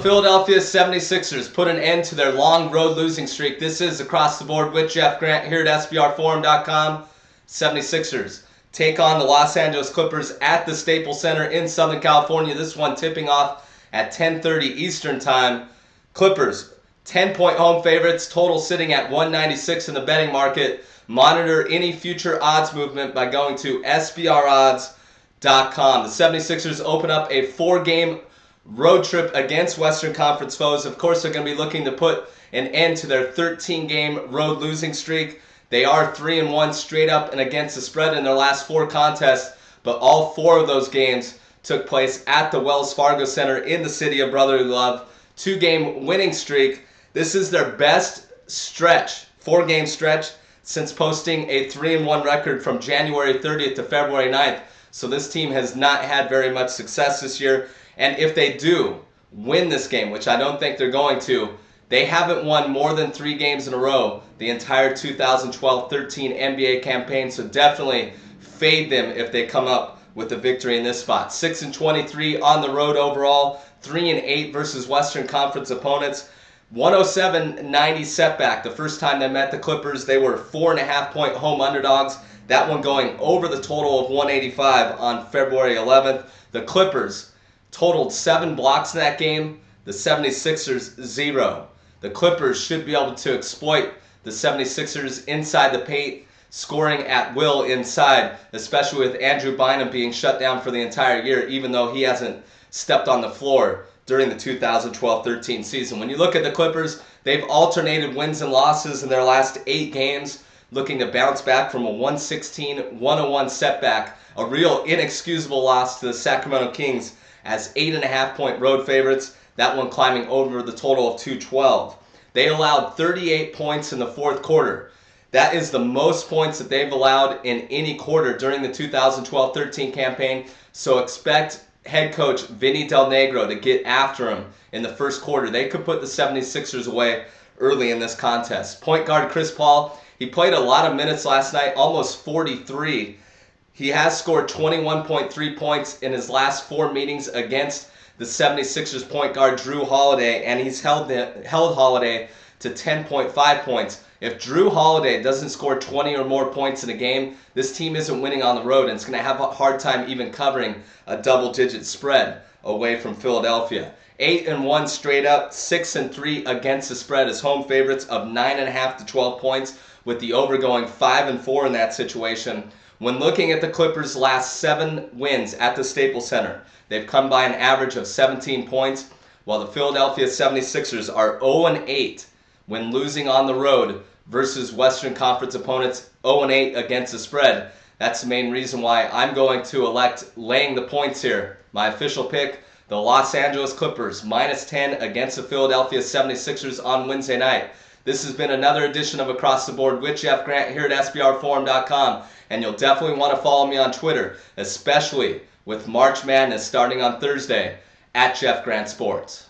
Philadelphia 76ers put an end to their long road losing streak. This is Across the Board with Jeff Grant here at SBRforum.com. 76ers take on the Los Angeles Clippers at the Staples Center in Southern California. This one tipping off at 10:30 Eastern Time. Clippers, 10-point home favorites, total sitting at 196 in the betting market. Monitor any future odds movement by going to SBRodds.com. The 76ers open up a 4-game road trip against Western Conference foes. Of course, they're going to be looking to put an end to their 13-game road losing streak. They are 3-1 straight up and against the spread in their last 4 contests, but all 4 of those games took place at the Wells Fargo Center in the city of brotherly love. 2-game winning streak. This is their best stretch, 4-game stretch, since posting a 3-1 record from January 30th to February 9th. So this team has not had very much success this year. And if they do win this game, which I don't think they're going to, they haven't won more than 3 games in a row the entire 2012-13 NBA campaign. So definitely fade them if they come up with a victory in this spot. 6-23 on the road overall, 3-8 versus Western Conference opponents. 107-90 setback. The first time they met the Clippers, they were 4.5-point home underdogs. That one going over the total of 185 on February 11th. The Clippers totaled 7 blocks in that game. The 76ers, 0. The Clippers should be able to exploit the 76ers inside the paint, scoring at will inside, especially with Andrew Bynum being shut down for the entire year, even though he hasn't stepped on the floor during the 2012-13 season. When you look at the Clippers, they've alternated wins and losses in their last 8 games, looking to bounce back from a 116-101 setback, a real inexcusable loss to the Sacramento Kings as 8.5-point road favorites, that one climbing over the total of 212. They allowed 38 points in the fourth quarter. That is the most points that they've allowed in any quarter during the 2012-13 campaign, so expect head coach Vinny Del Negro to get after him in the first quarter. They could put the 76ers away early in this contest. Point guard Chris Paul, he played a lot of minutes last night, almost 43. He has scored 21.3 points in his last 4 meetings against the 76ers point guard Drew Holiday, and he's held Holiday to 10.5 points. If Drew Holiday doesn't score 20 or more points in a game, this team isn't winning on the road, and it's going to have a hard time even covering a double-digit spread away from Philadelphia. 8-1 straight up, 6-3 against the spread as home favorites of 9.5 to 12 points, with the over going 5-4 in that situation. When looking at the Clippers' last 7 wins at the Staples Center, they've come by an average of 17 points, while the Philadelphia 76ers are 0-8 when losing on the road versus Western Conference opponents, 0-8 against the spread. That's the main reason why I'm going to elect laying the points here. My official pick, the Los Angeles Clippers, -10 against the Philadelphia 76ers on Wednesday night. This has been another edition of Across the Board with Jeff Grant here at SBRforum.com, and you'll definitely want to follow me on Twitter, especially with March Madness starting on Thursday, at Jeff Grant Sports.